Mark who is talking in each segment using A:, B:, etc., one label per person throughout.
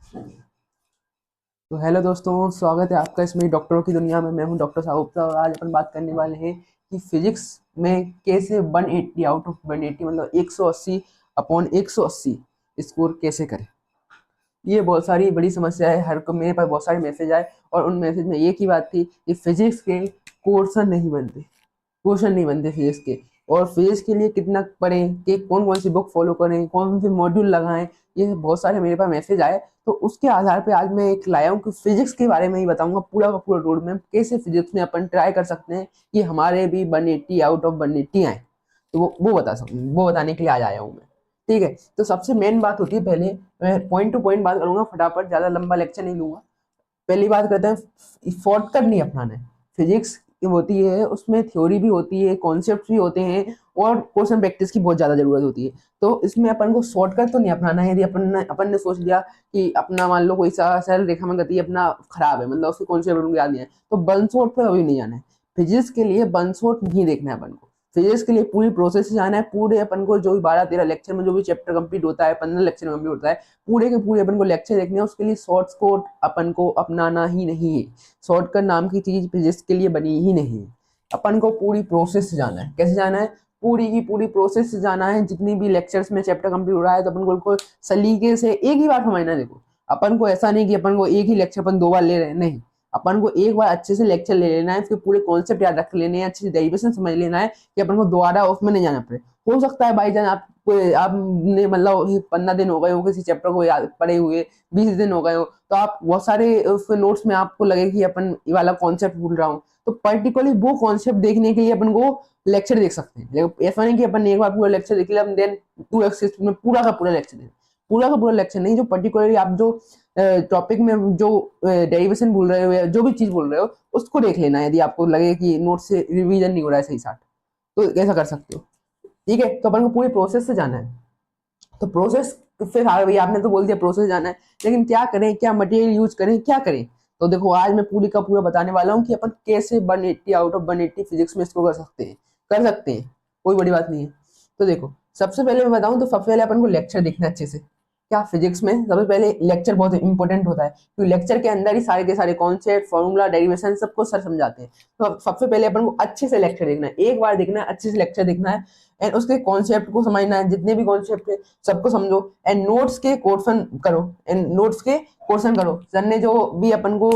A: तो हेलो दोस्तों, स्वागत है आपका इसमें डॉक्टरों की दुनिया में। मैं हूं डॉक्टर साहब गुप्ता और आज अपन बात करने वाले हैं कि फिजिक्स में कैसे 180 आउट ऑफ 180 मतलब 180 अपॉन 180 स्कोर कैसे करें। ये बहुत सारी बड़ी समस्या है। हर को मेरे पास बहुत सारे मैसेज आए और उन मैसेज में एक ही बात थी कि फिजिक्स के क्वेश्चन नहीं बनते फिजिक्स के। और फिजिक्स के लिए कितना पढ़ें, कि कौन कौन सी बुक फॉलो करें, कौन से मॉड्यूल लगाएं, ये बहुत सारे मेरे पास मैसेज आए। तो उसके आधार पे आज मैं एक लाया हूँ कि फिजिक्स के बारे में ही बताऊंगा, पूरा का पूरा रोड मैप कैसे फिजिक्स में अपन ट्राई कर सकते हैं कि हमारे भी 180 आउट ऑफ 180 आए। तो वो बता सकूँ, वो बताने के लिए आज आया हूँ मैं। ठीक है, तो सबसे मेन बात होती है, पहले मैं पॉइंट टू पॉइंट बात करूंगा, फटाफट, ज्यादा लंबा लेक्चर नहीं लूंगा। पहली बात करते हैं, शॉर्टकट नहीं अपनाना है। फिजिक्स होती है, उसमें थ्योरी भी होती है, कॉन्सेप्ट भी होते हैं और क्वेश्चन प्रैक्टिस की बहुत ज्यादा जरूरत होती है। तो इसमें अपन को शॉर्टकट तो नहीं अपनाना है। यदि अपन ने सोच लिया कि अपना, मान लो कोई सा सरल रेखा में गति अपना खराब है, मतलब उसके कॉन्सेप्ट उनको याद नहीं है, तो बंसोट पे अभी नहीं जाना है। फिजिक्स के लिए बंसोट नहीं देखना है अपन को। फिजिक्स के लिए पूरी प्रोसेस से जाना है। पूरे अपन को जो भी 12-13 लेक्चर में जो भी चैप्टर कंप्लीट होता है, 15 लेक्चर कंप्लीट होता है, पूरे के पूरे अपन को लेक्चर देखने हैं। उसके लिए शॉर्टकट अपन को अपनाना ही नहीं है। शॉर्टकट नाम की चीज फिजिक्स के लिए बनी ही नहीं है। अपन को पूरी प्रोसेस से जाना है। कैसे जाना है? पूरी की पूरी प्रोसेस से जाना है। जितनी भी लेक्चर्स में चैप्टर कंप्लीट हो रहा है, तो अपन को बिल्कुल सलीके से एक ही बार समझना है। देखो, अपन को ऐसा नहीं कि अपन को एक ही लेक्चर अपन 2 बार ले रहे हैं, नहीं। अपन को एक बार अच्छे से लेक्चर ले लेना है, उसके पूरे कॉन्सेप्ट याद रख लेने हैं, अच्छे से डेरिवेशन समझ लेना है कि अपन को दोबारा उसमें नहीं जाना पड़े। हो सकता है भाई जान आपने मतलब 15 दिन हो गए हो किसी चैप्टर को याद पढ़े हुए, 20 दिन हो गए हो, तो आप बहुत सारे उसके नोट्स में आपको लगे कि अपन ये वाला कॉन्सेप्ट भूल रहा हूँ, तो पर्टिकुलरली वो कॉन्सेप्ट देखने के लिए अपन को लेक्चर देख सकते हैं। लेकिन ऐसा नहीं कि अपन ने एक बार पूरा लेक्चर देख लिया देन 2 एक्सिस में पूरा का पूरा लेक्चर देख। पूरा का पूरा लेक्चर नहीं, जो पर्टिकुलरली आप जो टॉपिक में जो डेरिवेशन भूल रहे हो या जो भी चीज भूल रहे हो, उसको देख लेना है। यदि आपको लगे कि नोट से रिवीजन नहीं हो रहा है सही साथ, तो ऐसा कर सकते हो। ठीक है, तो अपन को पूरी प्रोसेस से जाना है। तो प्रोसेस, फिर हाँ भैया आपने तो बोल दिया प्रोसेस जाना है, लेकिन क्या करें, क्या मटेरियल यूज करें, क्या करें? तो देखो, आज मैं पूरी का पूरा बताने वाला हूँ कि अपन कैसे 180 आउट ऑफ 180 फिजिक्स में इसको कर सकते हैं। कर सकते हैं, कोई बड़ी बात नहीं है। तो देखो, सबसे पहले मैं बताऊं तो सबसे पहले अपन को लेक्चर देखना है अच्छे से। क्या फिजिक्स में सबसे पहले लेक्चर बहुत इंपॉर्टेंट होता है, क्योंकि लेक्चर के अंदर ही सारे के सारे कॉन्सेप्ट, फॉर्मूला, डेरिवेशन सबको सर समझाते हैं। तो सबसे पहले अपन को अच्छे से लेक्चर देखना है, एक बार देखना है, अच्छे से लेक्चर देखना है। एंड उसके कॉन्सेप्ट को समझना है, जितने भी कॉन्सेप्ट है सबको समझो। एंड नोट्स के क्वेश्चन करो, एंड नोट्स के क्वेश्चन करो। सर ने जो भी अपन को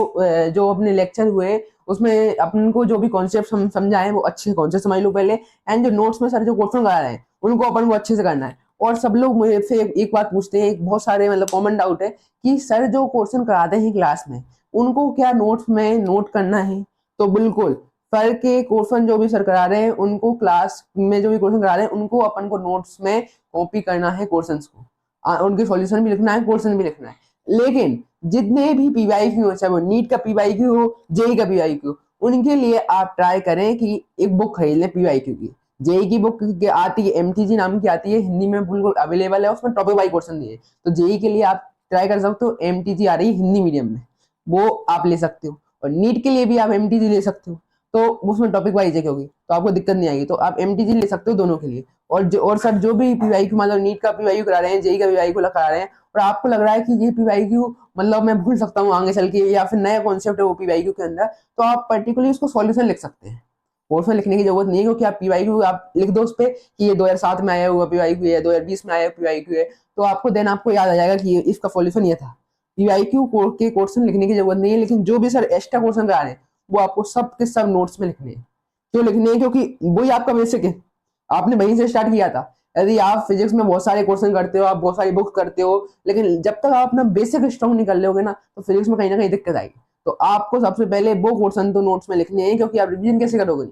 A: जो अपने लेक्चर हुए उसमें अपन को जो भी कॉन्सेप्ट हम समझाए, वो अच्छे कॉन्सेप्ट समझ लो पहले। एंड जो नोट्स में सर जो क्वेश्चन करा रहे हैं, उनको अपन को अच्छे से करना है। और सब लोग मुझे से एक बात पूछते हैं, एक बहुत सारे मतलब कॉमन डाउट है कि सर जो क्वेश्चन कराते हैं क्लास में, उनको क्या नोट्स में नोट करना है? तो बिल्कुल, सर के क्वेश्चन जो भी सर करा रहे हैं, उनको क्लास में जो भी क्वेश्चन करा रहे हैं, उनको अपन को नोट्स में कॉपी करना है क्वेश्चंस को। उनके सॉल्यूशन भी लिखना है, क्वेश्चन भी लिखना है। लेकिन जितने भी पीवाईक्यू हो, चाहे वो नीट का पीवाईक्यू हो, जेई का पीवाईक्यू, उनके लिए आप ट्राई करें कि एक बुक खरीद लें पीवाईक्यू की। जेई की बुक आती है, एमटीजी नाम की आती है, हिंदी में बिल्कुल अवेलेबल है, उसमें टॉपिक वाइज क्वेश्चन दिए। तो जेई के लिए आप ट्राई कर सकते हो, एमटीजी आ रही है हिंदी मीडियम में, वो आप ले सकते हो। और नीट के लिए भी आप एमटीजी ले सकते हो, तो उसमें टॉपिक वाइज है होगी, तो आपको दिक्कत नहीं आएगी। तो आप एमटीजी ले सकते हो दोनों के लिए। और सर जो भी पीवाईक्यू, मतलब नीट का पीवाईक्यू करा रहे हैं, जेई का पीवाईक्यू करा रहे हैं, और आपको लग रहा है कि ये पीवाईक्यू मतलब मैं भूल सकता हूँ आगे चल के, या फिर नया कॉन्सेप्ट है वो पीवाईक्यू के अंदर, तो आप पर्टिकुलरली उसको सॉल्यूशन लिख सकते हैं। कोर्स में लिखने की जरूरत नहीं है, क्योंकि आप पीवाईक्यू आप लिख दो उस पर कि ये 2007 में आया हुआ पीवाईक्यू है, 2020 में आया पीवाईक्यू है, तो आपको देन आपको याद आ जाएगा कि इसका सॉल्यूशन ये था। पीवाईक्यू के क्वेश्चन लिखने की जरूरत नहीं है, लेकिन जो भी सर एक्स्ट्रा क्वेश्चन करा रहे हैं, वो आपको सब के सब नोट्स में लिखने हैं। क्यों लिखने हैं? क्योंकि वही आपका बेसिक है, आपने वहीं से स्टार्ट किया था। यदि आप फिजिक्स में बहुत सारे क्वेश्चन करते हो, आप बहुत सारी बुक्स करते हो, लेकिन जब तक आप अपना बेसिक स्ट्रॉन्ग नहीं कर लोगे ना, तो फिजिक्स में कहीं ना कहीं दिक्कत आएगी। तो आपको सबसे पहले वो क्वेश्चन तो नोट्स में लिखने हैं, क्योंकि आप रिवीजन कैसे करोगे?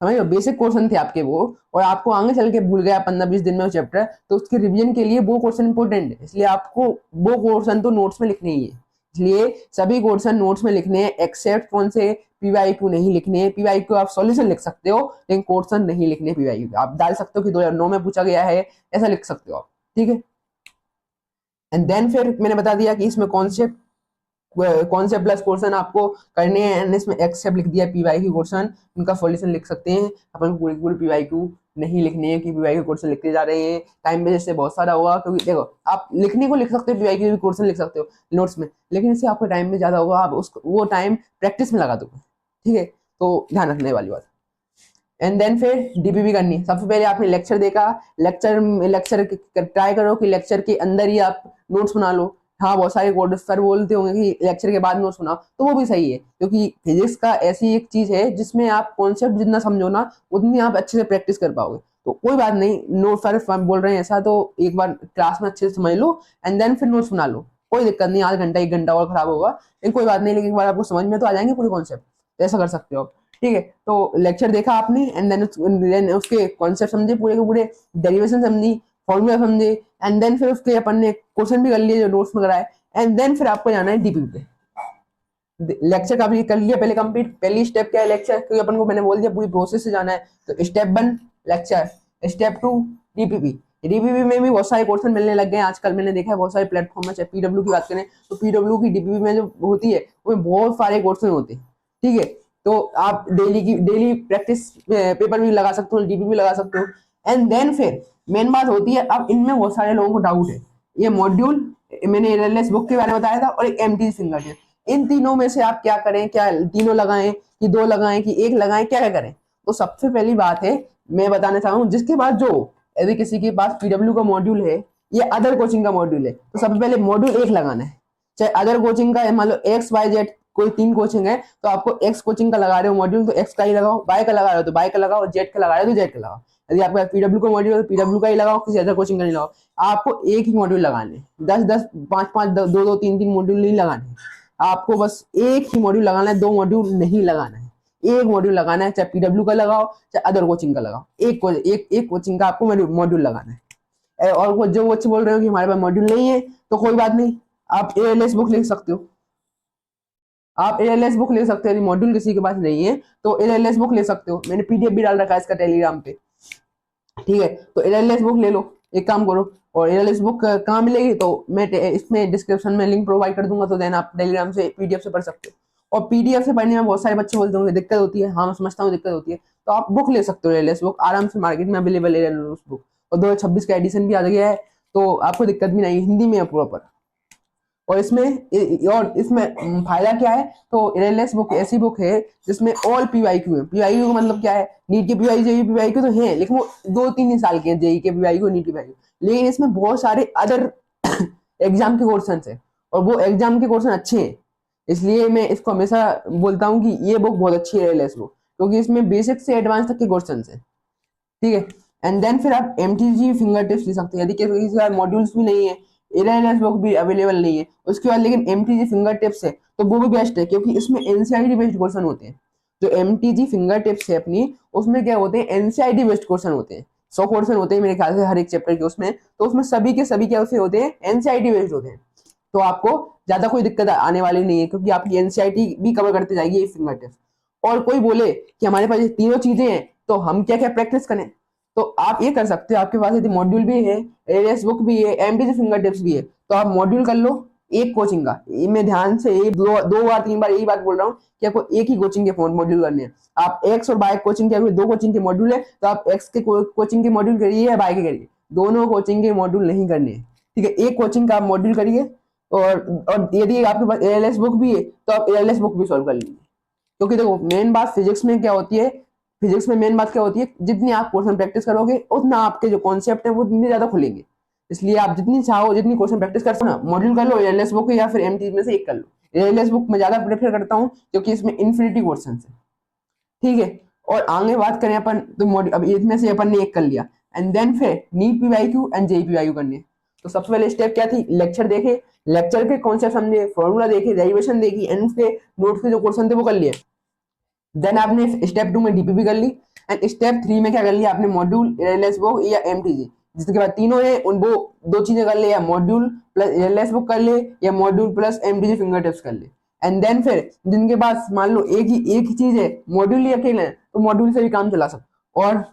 A: समझ लो, बेसिक क्वेश्चन थे आपके वो, और आपको आगे चल के भूल गया 15-20 दिन में वो चैप्टर, तो उसके रिवीजन के लिए वो क्वेश्चन इंपॉर्टेंट है, इसलिए आपको वो क्वेश्चन तो नोट्स में लिखने ही है। इसलिए सभी क्वेश्चन नोट्स में लिखने हैं, एक्सेप्ट कौन से? पीवाईक्यू नहीं लिखने हैं। पीवाईक्यू आप सॉल्यूशन लिख सकते हो, लेकिन क्वेश्चन नहीं लिखने। पीवाईक्यू आप डाल सकते हो कि 2009 में पूछा गया है, ऐसा लिख सकते हो आप। ठीक है, एंड देन फिर मैंने बता दिया कि इसमें कॉन्सेप्ट कॉन्सेप्ट प्लस क्वेश्चन आपको करने हैं, एंड इसमें एक्सेप्ट लिख दिया पीवाई की क्वेश्चन, उनका सॉल्यूशन लिख सकते हैं। अपन पूरी पूरी पीवाई क्यू नहीं लिखनी है कि पीवाई के क्वेश्चन लिखते जा रहे हैं, टाइम वेस्ट से बहुत सारा होगा। क्योंकि देखो आप लिखने को लिख सकते हो, पीवाई के भी क्वेश्चन लिख सकते हो नोट्स में, लेकिन इससे आपका टाइम भी ज्यादा होगा, आप उस वो टाइम प्रैक्टिस में लगा दोगे। ठीक है, तो ध्यान रखने वाली बात। एंड देन फिर डीपीपी करनी। सबसे पहले आपने लेक्चर देखा, लेक्चर ट्राई करो कि लेक्चर के अंदर ही आप नोट्स बना लो। हाँ, बहुत सारे कोड सर बोलते होंगे कि लेक्चर के बाद नोट्स बनाओ, तो वो भी सही है, क्योंकि फिजिक्स का ऐसी एक चीज है जिसमें आप कॉन्सेप्ट जितना समझो ना उतनी आप अच्छे से प्रैक्टिस कर पाओगे। तो कोई बात नहीं, नोट सर बोल रहे हैं ऐसा, तो एक बार क्लास में अच्छे से समझ लो एंड देन फिर नोट्स बना लो, कोई दिक्कत नहीं। आधा घंटा 1 घंटा और खराब होगा लेकिन कोई बात नहीं, लेकिन एक बार आपको समझ में तो आ जाएंगे पूरे कॉन्सेप्ट, तो ऐसा कर सकते हो आप। ठीक है, तो लेक्चर देखा आपने एंड देन उसके कॉन्सेप्ट समझे पूरे के पूरे, डेरिवेशन समझी, फॉर्मूला समझे, एंड देन फिर उसके अपन ने क्वेश्चन भी कर लिए जो नोट्स में कराए, एंड देन फिर आपको जाना है डीपीपी पे। लेक्चर का भी कर लिया पहले कंप्लीट। पहली स्टेप क्या है लेक्चर, क्योंकि अपन को मैंने बोल दिया पूरी प्रोसेस से जाना है, तो step 1 lecture, step 2 DPP. DPP में भी बहुत सारे क्वेश्चन मिलने लग गए हैं आजकल, मैंने देखा है बहुत सारे प्लेटफॉर्म में। चाहे पीडब्ल्यू की बात करें तो पीडब्ल्यू की डीपीपी में जो होती है उसमें बहुत सारे क्वेश्चन होते हैं। ठीक है, तो आप डेली प्रैक्टिस पेपर भी लगा सकते हो, डीपीपी भी लगा सकते हो। एंड देन फिर मेन बात होती है, अब इनमें बहुत सारे लोगों को डाउट है, ये मॉड्यूल मैंने एलएलएस बुक के बारे में बताया था और एक एमटी फिंगर टिप, इन तीनों में से आप क्या करें, क्या तीनों लगाएं कि 2 लगाएं कि 1 लगाएं, क्या क्या करें। तो सबसे पहली बात है मैं बताना चाहूँ, जिसके पास जो यदि किसी के पास पीडब्ल्यू का मॉड्यूल है या अदर कोचिंग का मॉड्यूल है, तो सबसे पहले मॉड्यूल 1 लगाना है। चाहे अदर कोचिंग का मान लो एक्स वाई जेड कोई 3 कोचिंग है, तो आपको एक्स कोचिंग का लगा रहे हो मॉड्यूल तो एक्स का ही लगाओ, वाई का लगा रहे हो तो वाई का लगाओ, जेड का लगा रहे हो तो जेड का लगाओ। यदि आपका पीडब्ल्यू का मॉड्यूल है तो पीडब्ल्यू का ही लगाओ, किसी अदर कोचिंग का नहीं लगाओ। आपको एक ही मॉड्यूल लगाने, 10 5 2 3 मॉड्यूल नहीं लगाने, आपको बस एक ही मॉड्यूल लगाना है, 2 मॉड्यूल नहीं लगाना है। एक मॉड्यूल लगाना है, चाहे पीडब्ल्यू का लगाओ चाहे अदर कोचिंग का लगाओ, एक कोचिंग का आपको मॉड्यूल लगाना है। और जो बच्चे बोल रहे हो कि हमारे पास मॉड्यूल नहीं है, तो कोई बात नहीं, आप एएलएस बुक लिख सकते हो। आप एएलएस बुक ले सकते हो, यदि मॉड्यूल किसी के पास नहीं है तो एएलएस बुक ले सकते हो, मैंने पीडीएफ भी डाल रखा है इसका टेलीग्राम पे। ठीक है, तो एएलएस बुक ले लो, एक काम करो। और एएलएस बुक कहाँ मिलेगी, तो मैं इसमें डिस्क्रिप्शन में लिंक प्रोवाइड कर दूंगा, तो देन आप टेलीग्राम से पीडीएफ से पढ़ सकते हो। और पीडीएफ से पढ़ने में बहुत सारे बच्चे बोलते होंगे दिक्कत होती है, हाँ मैं समझता हूँ दिक्कत होती है, तो आप बुक ले सकते हो, एएलएस बुक आराम से मार्केट में अवेलेबल है एएलएस बुक, और 2026 का एडिशन भी आ गया है, तो आपको दिक्कत भी नहीं, हिंदी में है प्रॉपर। और इसमें फायदा क्या है, तो एलएलएस बुक ऐसी बुक है जिसमें ऑल पीवाईक्यू है। पीवाईक्यू का मतलब क्या है, नीट के पीवाई जेई पीवाईक्यू तो है, लेकिन वो 2-3 साल के हैं, जेई के पीवाईक्यू नीट के पीवाईक्यू, लेकिन इसमें बहुत सारे अदर एग्जाम के क्वेश्चन है, और वो एग्जाम के क्वेश्चन अच्छे हैं। इसलिए मैं इसको हमेशा बोलता हूँ कि ये बुक बहुत अच्छी है एलएलएस बुक, क्योंकि इसमें बेसिक से एडवांस तक के क्वेश्चन है। ठीक है, एंड देन फिर आप एमटीजी फिंगर टिप्स ले सकते हैं, यदि किसी का मॉड्यूल्स भी नहीं है, एलएलएस बुक भी अवेलेबल नहीं है उसके बाद, लेकिन एमटीजी फिंगर टिप्स है तो वो भी बेस्ट है, क्योंकि इसमें एनसीईआरटी बेस्ड क्वेश्चन होते हैं। जो एमटीजी फिंगर टिप्स है अपनी, उसमें क्या होते हैं, एनसीईआरटी बेस्ड क्वेश्चन होते हैं। 100 क्वेश्चन होते हैं मेरे ख्याल से हर एक चैप्टर के उसमें, तो उसमें सभी के सभी क्या होते हैं, एनसीईआरटी बेस्ड होते हैं। तो आपको ज्यादा कोई दिक्कत आने वाली नहीं है, क्योंकि आपकी एनसीईआरटी भी कवर करते जाएगी ये फिंगर टिप्स। और कोई बोले कि हमारे पास ये तीनों चीजें हैं तो हम क्या क्या प्रैक्टिस करें, तो आप ये कर सकते हो, आपके पास यदि मॉड्यूल भी है, एएलएस बुक भी है, एमटीजी फिंगर टिप्स भी है, तो आप मॉड्यूल कर लो एक कोचिंग का। मैं ध्यान से ये 2 बार 3 बार यही बात बोल रहा हूँ कि आपको एक ही कोचिंग के मॉड्यूल करने हैं। आप एक्स और बाय कोचिंग के, 2 कोचिंग के मॉड्यूल है तो आप एक्स के कोचिंग के मॉड्यूल करिए या बाय के करिए, दोनों कोचिंग के मॉड्यूल नहीं करने हैं। ठीक है, एक कोचिंग का आप मॉड्यूल करिए, और यदि आपके पास एएलएस बुक भी है तो आप एएलएस बुक भी सॉल्व कर लीजिए। क्योंकि देखो मेन बात फिजिक्स में क्या होती है, फिजिक्स में मेन बात क्या होती है, जितनी आप क्वेश्चन प्रैक्टिस करोगे उतना आपके जो कॉन्सेप्ट है वो उतने ज्यादा खुलेंगे। इसलिए आप जितनी चाहो जितनी क्वेश्चन प्रैक्टिस कर सको ना, मॉड्यूल कर लो, एएलएस बुक या फिर एमटीजी में से एक कर लो। एएलएस बुक में ज्यादा प्रेफर करता हूँ क्योंकि इसमें इन्फिनिटी क्वेश्चन है। ठीक है, और आगे बात करें अपन तो अब इसमें से अपन ने एक कर लिया, एंड देन फिर NEET PYQ and JEE PYQ करनी है। तो सबसे पहले स्टेप क्या थी, लेक्चर देखे, लेक्चर के कॉन्सेप्ट समझे, फॉर्मूला देखे, डेरिवेशन देखी, एंड उसके नोट्स के जो क्वेश्चन थे वो कर लिए। देन आपने स्टेप 2 में डीपीपी कर ली, एंड स्टेप 3 में क्या कर लिया आपने, मॉड्यूल, एलएस बुक या एमटीजी, जिसके बाद तीनों है उन वो 2 चीजें कर ले, या मॉड्यूल प्लस एलएस बुक कर ले या module plus MTG finger tips कर ले। एंड देन फिर जिनके पास मान लो एक ही चीज है, मॉड्यूल ही अकेले है, तो मॉड्यूल से भी काम चला सकते। और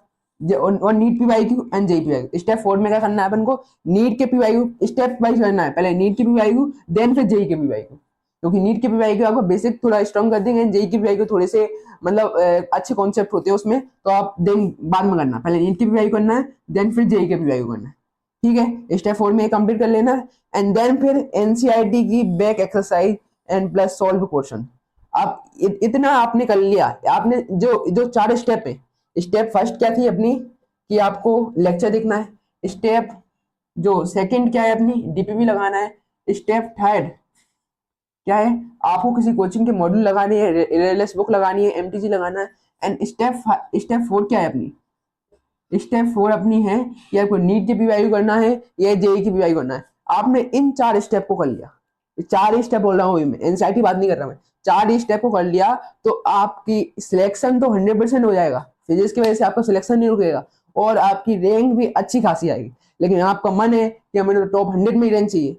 A: NEET PYQ and JEE PYQ, step 4 में क्या करना है अपन को, नीट के पीवाईक्यू स्टेप वाइज करना है, पहले नीट के पीवाईक्यू देन फिर जेई के पीवाईक्यू। क्योंकि नीट के पीवाई को आपका बेसिक थोड़ा स्ट्रॉन्ग कर देंगे, जेई के पीवाई को थोड़े से मतलब अच्छे कॉन्सेप्ट होते हैं उसमें, तो आप देन बाद में करना, पहले नीट की पीवाई करना है, देन फिर जेई के पीवाई को करना है। ठीक है, स्टेप 4 में कंप्लीट कर लेना है, एंड देन फिर एनसीईआरटी की back exercise and plus solve question. आप इतना आपने कर लिया, आपने जो जो 4 स्टेप है। स्टेप फर्स्ट क्या थी अपनी, कि आपको लेक्चर देखना है। स्टेप जो सेकंड क्या है अपनी, डीपीवी लगाना है। स्टेप थर्ड क्या है, आपको किसी कोचिंग के मॉड्यूल लगाने है, एलएलएस बुक लगानी है, एमटीजी लगाना है। एंड स्टेप 4 क्या है अपनी, स्टेप 4 अपनी है कि आपको नीट की पीवाई करना है या जेई की पीवाई करना है। आपने इन 4 स्टेप को कर लिया, 4 स्टेप बोल रहा हूँ मैं, एनसीईआरटी बात नहीं कर रहा मैं, 4 स्टेप को कर लिया तो आपकी सिलेक्शन तो 100% हो जाएगा। फिजिक्स की वजह से आपका सिलेक्शन नहीं रुकेगा और आपकी रैंक भी अच्छी खासी आएगी। लेकिन आपका मन है कि हमें तो टॉप 100 में ही रैंक चाहिए,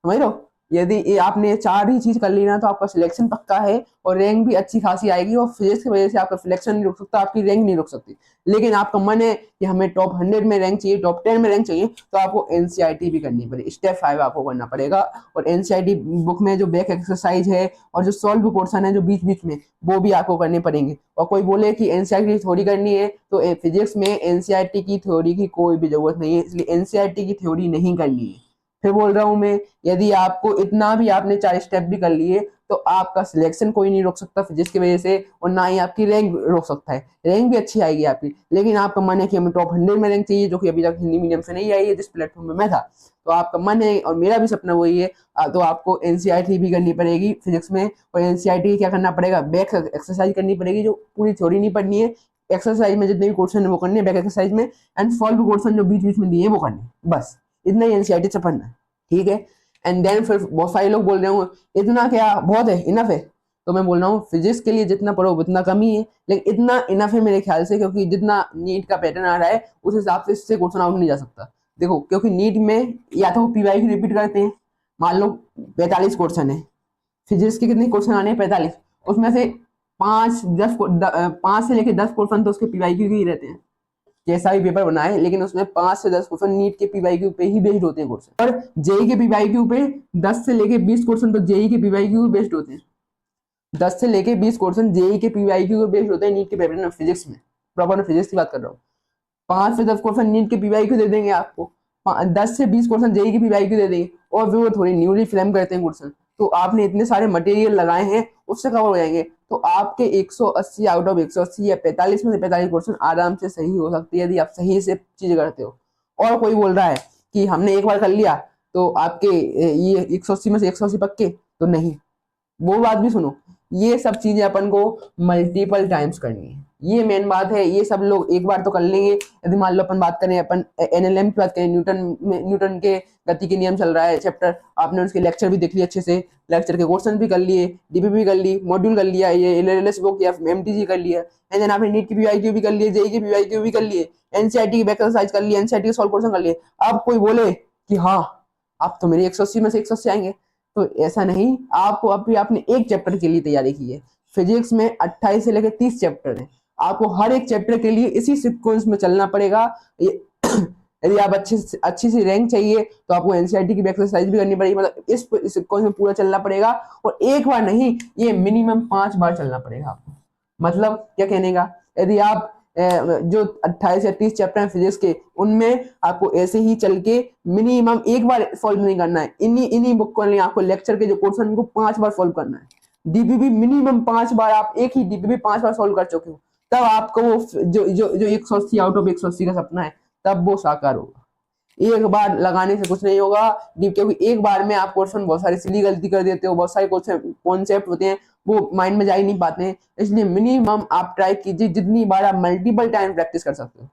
A: समझ लो, यदि ये आपने 4 ही चीज कर ली ना तो आपका सिलेक्शन पक्का है और रैंक भी अच्छी खासी आएगी। और फिजिक्स की वजह से आपका सिलेक्शन नहीं रुक सकता, आपकी रैंक नहीं रुक सकती। लेकिन आपका मन है कि हमें टॉप 100 में रैंक चाहिए, टॉप 10 में रैंक चाहिए, तो आपको एनसीईआरटी भी करनी पड़ेगी। स्टेप 5 आपको करना पड़ेगा। और एनसीईआरटी बुक में जो बैक एक्सरसाइज है और जो सॉल्व पोर्शन है जो बीच बीच में, वो भी आपको करने पड़ेंगे। और कोई बोले कि एनसीईआरटी की थ्योरी करनी है, तो फिजिक्स में एनसीईआरटी की थ्योरी की कोई भी जरूरत नहीं है, इसलिए एनसीईआरटी की थ्योरी नहीं करनी है। फिर बोल रहा हूं मैं, यदि आपको इतना भी आपने 4 स्टेप भी कर लिए तो आपका सिलेक्शन कोई नहीं रोक सकता फिजिक्स की वजह से, और ना ही आपकी रैंक रोक सकता है। रैंक भी अच्छी आएगी आपकी, लेकिन आपका मन है कि हमें टॉप 100 में रैंक चाहिए, जो कि अभी तक हिंदी मीडियम से नहीं आई है जिस प्लेटफॉर्म में मैं था। तो आपका मन है और मेरा भी सपना वही है, तो आपको एनसीईआरटी भी करनी पड़ेगी फिजिक्स में। और एनसीईआरटी क्या करना पड़ेगा, बैक एक्सरसाइज करनी पड़ेगी, जो पूरी थ्योरी नहीं पढ़नी है। एक्सरसाइज में जितने भी क्वेश्चन है वो करने हैं बैक एक्सरसाइज में, एंड सॉल्व क्वेश्चन जो बीच बीच में दिए वो करने, बस इतना ही एनसीईआरटी से पढ़ना है। ठीक है, एंड देन फिर बहुत सारे लोग बोल रहे होंगे इतना क्या बहुत है, इनफ है। तो मैं बोल रहा हूँ फिजिक्स के लिए जितना पढ़ो उतना कम ही है, लेकिन इतना इनफ है मेरे ख्याल से, क्योंकि जितना नीट का पैटर्न आ रहा है उस हिसाब से इससे क्वेश्चन आउट नहीं जा सकता। देखो, क्योंकि नीट में या तो पीवाई की रिपीट करते हैं, मान लो 45 क्वेश्चन है, फिजिक्स के कितने क्वेश्चन आने हैं 45, उसमें से 5 से लेकर 10 क्वेश्चन तो उसके पीवाई क्यू ही रहते हैं, जैसा भी पेपर बना है, लेकिन उसमें 5 से 10 क्वेश्चन नीट के पीवाईक्यू पे ही बेस्ड होते हैं क्वेश्चन। और जेई के पीवाईक्यू पे 10 से लेके 20 क्वेश्चन तो जेई के पीवाईक्यू बेस्ड होते हैं। 10 से लेके 20 क्वेश्चन जेई के पीवाईक्यू बेस्ड होते हैं नीट के पेपर में, फिजिक्स में, प्रॉपर में फिजिक्स की बात कर रहा हूँ। 5 से 10 क्वेश्चन नीट के पीवाईक्यू दे देंगे आपको, 10 से 20 क्वेश्चन जेई के पीवाईक्यू दे देंगे, और फिर वो थोड़ी न्यूली फ्रेम करते हैं क्वेश्चन, तो आपने इतने सारे मटेरियल लगाए हैं उससे कवर हो जाएंगे। तो आपके 180 आउट ऑफ 180 या 45 में से 45 क्वेश्चन आराम से सही हो सकती है, यदि आप सही से चीज करते हो। और कोई बोल रहा है कि हमने एक बार कर लिया तो आपके ये 180 में से 180 पक्के, तो नहीं, वो बात भी सुनो। ये सब चीजें अपन को मल्टीपल टाइम्स करनी है, ये मेन बात है। ये सब लोग एक बार तो कर लेंगे। यदि मान लो अपन बात करें, अपन एनएलएम की बात करें, न्यूटन के गति के नियम चल रहा है चैप्टर, आपने उसके लेक्चर भी देख लिए अच्छे से, लेक्चर के क्वेश्चन भी कर लिए, डीपी भी कर ली, मॉड्यूल कर लिया, ये एलएलएस बुक या एमटीजी कर लिया, एंड देन आपने नीट की पीवाईक्यू भी कर लिए, जेई की पीवाईक्यू भी कर लिए, एनसीईआरटी की बैक एक्सरसाइज कर लिए, एनसीईआरटी के सॉल्व क्वेश्चन कर लिए। अब कोई बोले कि हाँ आप तो मेरे 180 में से 180 आएंगे, तो ऐसा नहीं। आपको अभी आपने एक चैप्टर के लिए तैयारी की है, फिजिक्स में 28 से लेकर 30 चैप्टर है, आपको हर एक चैप्टर के लिए इसी सीक्वेंस में चलना पड़ेगा। यदि आप अच्छी सी रैंक चाहिए तो आपको एनसीईआरटी की एक्सरसाइज भी करनी पड़ेगी, मतलब इस सीक्वेंस में पूरा चलना पड़ेगा। और एक बार नहीं, ये मिनिमम 5 बार चलना पड़ेगा आपको। मतलब क्या कहने का, यदि आप जो 28 या 30 चैप्टर हैं फिजिक्स के, उनमें आपको ऐसे ही चल के मिनिमम एक बार सॉल्व नहीं करना है, इन्हीं बुक को नहीं, आपको लेक्चर के जो क्वेश्चन को 5 बार सॉल्व करना है। डीपीपी मिनिमम 5 बार, आप एक ही डीपीपी 5 बार सॉल्व कर चुके हो, तब आपको वो जो जो जो 180 आउट ऑफ 180 का सपना है तब वो साकार होगा। एक बार लगाने से कुछ नहीं होगा, क्योंकि एक बार में आप क्वेश्चन बहुत सारी सिली गलती कर देते हो, बहुत सारे कॉन्सेप्ट होते हैं वो माइंड में जा ही नहीं पाते हैं। इसलिए मिनिमम आप ट्राई कीजिए जितनी बार आप मल्टीपल टाइम प्रैक्टिस कर सकते हो।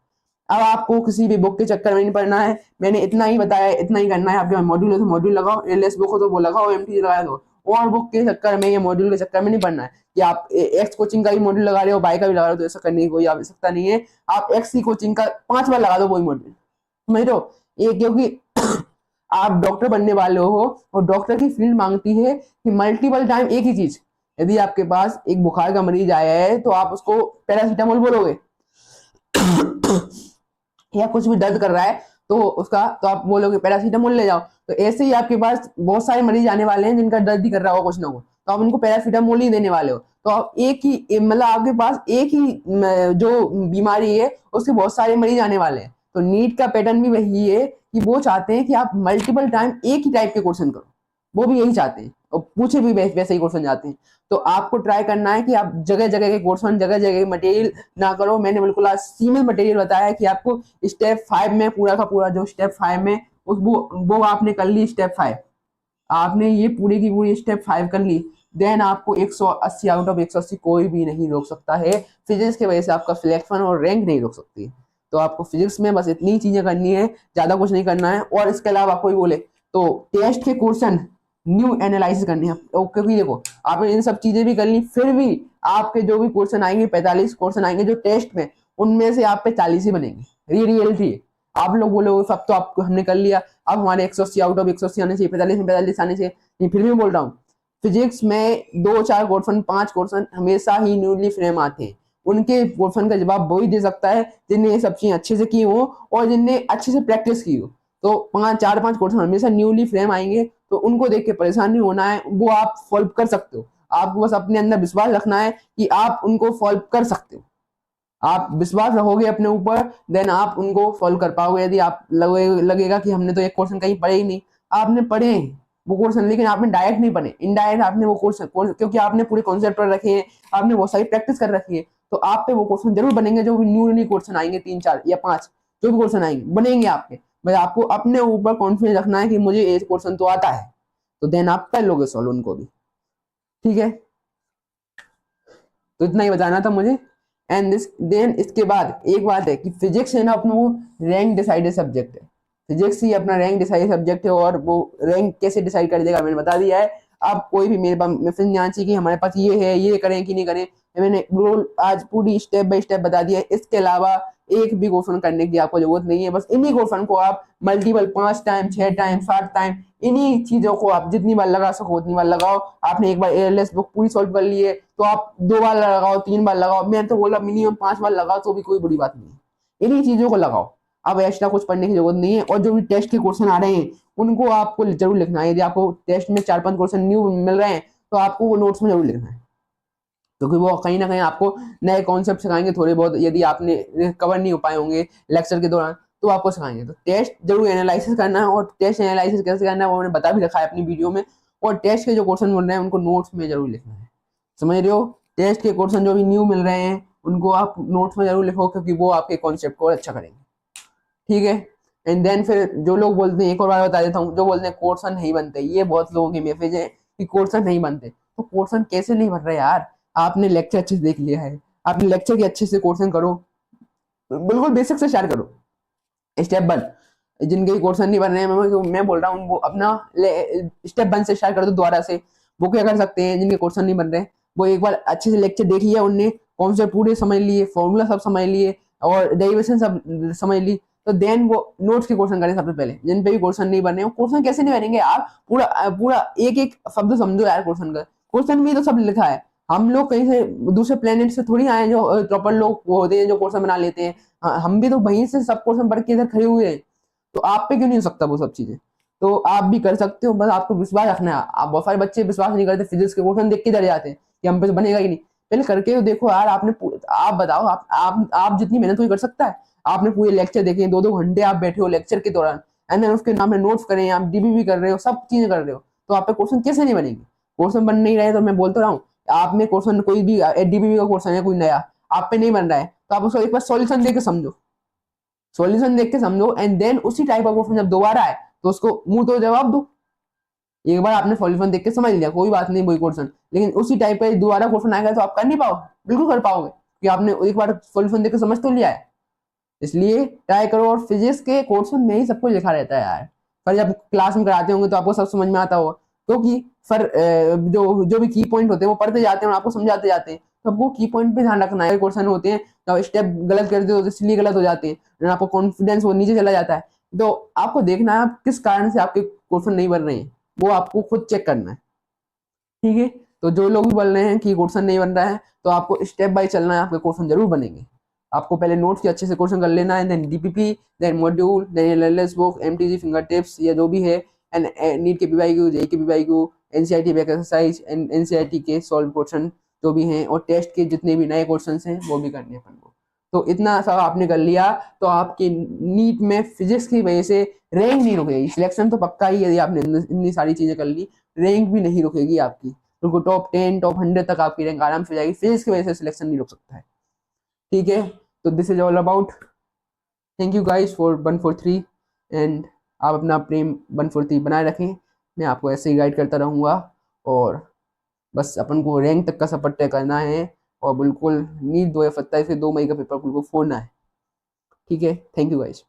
A: अब आपको किसी भी बुक के चक्कर में नहीं पड़ना है, मैंने इतना ही बताया, इतना ही करना है। आपके मॉड्यूल है तो मॉड्यूल लगाओ, एलएस बुक हो तो वो लगाओ, एमटी लगा दो। और बुक के चक्कर में या मॉड्यूल के चक्कर में नहीं पढ़ना है कि आप एक्स कोचिंग का भी मॉड्यूल लगा रहे हो, बाय का भी लगा रहे हो, तो ऐसा करने की कोई आवश्यकता नहीं है। आप एक्स की कोचिंग का 5 बार लगा दो वही मॉड्यूल, समझ रहे हो ये, क्योंकि आप डॉक्टर बनने वाले हो और डॉक्टर की फील्ड मांगती है कि मल्टीपल टाइम एक ही चीज। यदि आपके पास एक बुखार का मरीज आया है तो आप उसको पैरासीटामोल बोलोगे या कुछ भी दर्द कर रहा है तो उसका तो आप बोलोगे पैरासीटामोल ले जाओ। तो ऐसे ही आपके पास बहुत सारे मरीज आने वाले हैं जिनका दर्द ही कर रहा होगा कुछ ना कुछ, तो आप उनको पैरासीटामोल ही देने वाले हो। तो आप एक ही मतलब आपके पास एक ही जो बीमारी है उसके बहुत सारे मरीज आने वाले हैं। तो नीट का पैटर्न भी वही है कि वो चाहते हैं कि आप मल्टीपल टाइम एक ही टाइप के क्वेश्चन करो, वो भी यही चाहते हैं और पूछे भी वैसे ही क्वेश्चन जाते हैं। तो आपको ट्राई करना है कि आप जगह जगह के क्वेश्चन, जगह जगह के मटेरियल ना करो। मैंने बिल्कुल आज सीमित मटेरियल बताया है कि आपको स्टेप 5 में पूरा का पूरा जो स्टेप 5 में उस वो आपने कर ली स्टेप 5, आपने ये पूरी की पूरी स्टेप 5 कर ली, देन आपको 180 आउट ऑफ 180 कोई भी नहीं रोक सकता है। फिजिक्स की वजह से आपका सिलेक्शन और रैंक नहीं रोक सकती। तो आपको फिजिक्स में बस इतनी चीजें करनी है, ज्यादा कुछ नहीं करना है। और इसके अलावा कोई बोले तो टेस्ट के क्वेश्चन न्यू एनालिसिस करनी है, क्योंकि देखो आपने इन सब चीजें भी कर ली, फिर भी आपके जो भी क्वेश्चन आएंगे 45 क्वेश्चन आएंगे जो टेस्ट में, उनमें से आप पे 40 ही बनेंगे। ये रियलिटी है। आप लोग बोले सब तो आपको हमने कर लिया, अब हमारे 180 आउट ऑफ 180 आने चाहिए, 45 में 45 आने चाहिए, नहीं फिर भी बोल रहा हूँ फिजिक्स में 2-4 क्वेश्चन 5 क्वेश्चन हमेशा ही न्यूली फ्रेम आते हैं। उनके क्वेश्चन का जवाब वही दे सकता है जिनने ये सब चीजें अच्छे से की हो और जिनने अच्छे से प्रैक्टिस की हो। तो 4-5 क्वेश्चन हमेशा न्यूली फ्रेम आएंगे, तो उनको देख के परेशान नहीं होना है, वो आप सॉल्व कर सकते हो। आपको बस अपने अंदर विश्वास रखना है कि आप उनको सॉल्व कर सकते हो। आप विश्वास रखोगे अपने ऊपर, देन आप उनको सॉल्व कर पाओगे। यदि आप लगेगा कि हमने तो एक क्वेश्चन कहीं पढ़े ही नहीं, आपने पढ़े वो क्वेश्चन लेकिन आपने डायरेक्ट नहीं पढ़े, इनडायरेक्ट आपने वो क्वेश्चन, क्योंकि आपने पूरे कॉन्सेप्ट पढ़ रखे हैं, आपने बहुत सारी प्रैक्टिस कर रखी है, तो आप पे वो क्वेश्चन जरूर बनेंगे। जो भी न्यू क्वेश्चन आएंगे 3-4 या 5 जो भी क्वेश्चन आएंगे बनेंगे आपके। बस आपको अपने ऊपर कॉन्फिडेंस रखना है कि मुझे एक क्वेश्चन तो आता है, तो देन आप कर लोगे सॉल्व उनको भी। ठीक है, तो इतना ही बताना था मुझे। एंड दिस देन इसके बाद एक बात है कि फिजिक्स है ना अपना वो रैंक डिसाइडेड सब्जेक्ट है। फिजिक्स ही अपना रैंक डिसाइडेड सब्जेक्ट है, और वो रैंक कैसे डिसाइड कर देगा मैंने बता दिया है। आप कोई भी मेरे पास मैसेज नहीं आना चाहिए कि हमारे पास ये है, ये करें कि नहीं करें। मैंने रोल आज पूरी स्टेप बाय स्टेप बता दिया है। इसके अलावा एक भी क्वेश्चन करने की आपको जरूरत नहीं है। बस इन्हीं क्वेश्चन को आप मल्टीपल 5 टाइम 6 टाइम 7 टाइम इन्हीं चीजों को आप जितनी बार लगा सको उतनी बार लगाओ। आपने एक बार एएलएस बुक पूरी सॉल्व कर ली है तो आप 2 बार लगाओ, 3 बार लगाओ। मैं तो बोला मिनिमम 5 बार लगाओ तो भी कोई बुरी बात नहीं है। इन्हीं चीजों को लगाओ, अब एक्स्ट्रा कुछ पढ़ने की जरूरत नहीं है। और जो भी टेस्ट के क्वेश्चन आ रहे हैं उनको आपको जरूर लिखना है। यदि आपको टेस्ट में 4-5 क्वेश्चन न्यू मिल रहे हैं तो आपको वो नोट्स में जरूर लिखना है, क्योंकि वो कहीं ना कहीं आपको नए कॉन्सेप्ट सिखाएंगे थोड़े बहुत। यदि आपने कवर नहीं हो पाए होंगे लेक्चर के दौरान तो आपको सिखाएंगे। तो टेस्ट जरूर एनालिसिस करना है, और टेस्ट एनालिसिस कैसे करना है वो मैंने बता भी रखा है अपनी वीडियो में। और टेस्ट के जो क्वेश्चन बन रहे हैं उनको नोट्स में जरूर लिखना है, समझ रहे हो। टेस्ट के क्वेश्चन जो भी न्यू मिल रहे हैं उनको आप नोट्स में जरूर लिखो, क्योंकि वो आपके कॉन्सेप्ट को और अच्छा करेंगे। ठीक है, एंड देन फिर जो लोग बोलते हैं, एक और बार बता देता हूँ, जो बोलते हैं क्वेश्चन नहीं बनते, ये बहुत लोगों के मैसेज है कि क्वेश्चन नहीं बनते। तो क्वेश्चन कैसे नहीं बन रहे यार? आपने लेक्चर अच्छे से देख लिया है, आपने लेक्चर के अच्छे से क्वेश्चन करो, बिल्कुल बेसिक से स्टार्ट करो। स्टेप 1 जिनके क्वेश्चन नहीं बन रहे हैं मैं बोल रहा हूँ वो अपना स्टेप 1 से स्टार्ट कर दो दोबारा से। वो क्या कर सकते हैं जिनके क्वेश्चन नहीं बन रहे, वो एक बार अच्छे से लेक्चर देख लिया, उनने कॉन्सेप्ट पूरे समझ लिए, फॉर्मूला सब समझ लिए और डेरिवेशन सब समझ ली, तो देन वो नोट्स के क्वेश्चन करें सबसे पहले। जिन पे भी क्वेश्चन नहीं बने, क्वेश्चन कैसे नहीं बनेंगे आप? पूरा पूरा एक एक शब्द समझो यार क्वेश्चन का। क्वेश्चन में तो सब लिखा है। हम लोग कहीं से दूसरे प्लेनेट से थोड़ी आए जो प्रॉपर लोग वो होते हैं जो क्वेश्चन बना लेते हैं। हम भी तो वहीं से सब क्वेश्चन पढ़ के इधर खड़े हुए हैं। तो आप पे क्यों नहीं हो सकता वो सब चीजें? तो आप भी कर सकते हो, बस आपको विश्वास रखना है। आप बहुत सारे बच्चे विश्वास नहीं करते, फिजिक्स के क्वेश्चन देख के डर जाते हैं कि हम पे तो बनेगा ही नहीं। पहले करके तो देखो यार। आप बताओ, आप जितनी मेहनत कोई कर सकता है। आपने पूरे लेक्चर देखे, 2-2 घंटे आप बैठे हो लेक्चर के दौरान, एंड देन उसके नाम में नोट्स करें, आप डीबीबी कर रहे हो, सब चीजें कर रहे हो, तो आप पे क्वेश्चन कैसे नहीं बनेंगे? क्वेश्चन बन नहीं रहे तो मैं बोलता रहा हूँ, आप में क्वेश्चन कोई भी डीबीबी का क्वेश्चन है कोई नया आप पे नहीं बन रहा है, तो आप उसको एक बार सॉल्यूशन देके समझो, सॉल्यूशन देख के समझो, एंड देन उसी टाइप का क्वेश्चन जब दोबारा आए तो उसको मुंह तो जवाब दो। एक बार आपने सॉल्यूशन देख के समझ लिया, कोई बात नहीं, वही क्वेश्चन, लेकिन उसी टाइप का दोबारा क्वेश्चन आएगा तो आप कर नहीं पाओगे, बिल्कुल कर पाओगे, कि आपने एक बार सॉल्यूशन देख के समझ तो लिया है। इसलिए ट्राई करो। और फिजिक्स के क्वेश्चन में ही सब कुछ लिखा रहता है यार। पर जब क्लास में कराते होंगे तो आपको सब समझ में आता होगा, क्योंकि फिर जो जो भी की पॉइंट होते हैं वो पढ़ते जाते हैं और आपको समझाते जाते हैं। तो आपको की पॉइंट पे ध्यान रखना है। क्वेश्चन होते हैं तो स्टेप गलत करते हो तो इसलिए गलत हो जाते हैं, आपको कॉन्फिडेंस वो नीचे चला जाता है। तो आपको देखना है आप किस कारण से आपके क्वेश्चन नहीं बन रहे हैं, वो आपको खुद चेक करना है। ठीक है, तो जो लोग भी बोल रहे हैं कि क्वेश्चन नहीं बन रहा है, तो आपको स्टेप बाय चलना है, आपके क्वेश्चन जरूर बनेंगे। आपको पहले नोट्स के अच्छे से क्वेश्चन कर लेना है, then DPP, then module, then LLS book, MTG fingertips या जो भी है, एंड नीट के पीवाईक्यू, जेई के PYQ, NCERT back exercise, NCERT के सॉल्व क्वेश्चन जो भी हैं, और टेस्ट के जितने भी नए क्वेश्चन हैं वो भी करने अपन को। तो इतना सब आपने कर लिया तो आपकी नीट में फिजिक्स की वजह से रैंक नहीं रुकेगी, सिलेक्शन तो पक्का ही है यदि आपने इतनी सारी चीजें कर ली, रैंक भी नहीं रुकेगी आपकी, बिल्कुल टॉप 10 टॉप 100 तक आपकी रैंक आराम से जाएगी, फिजिक्स की वजह से सिलेक्शन नहीं रुक सकता है। ठीक है, तो this is all about, thank you guys for 143, and आप अपना प्रेम 143 बनाए रखें, मैं आपको ऐसे ही गाइड करता रहूँगा, और बस अपन को रैंक तक का सफर तय करना है, और बिल्कुल नीट 2027 के 2 मई का पेपर बिल्कुल फोड़ना है। ठीक है, थैंक यू गाइस।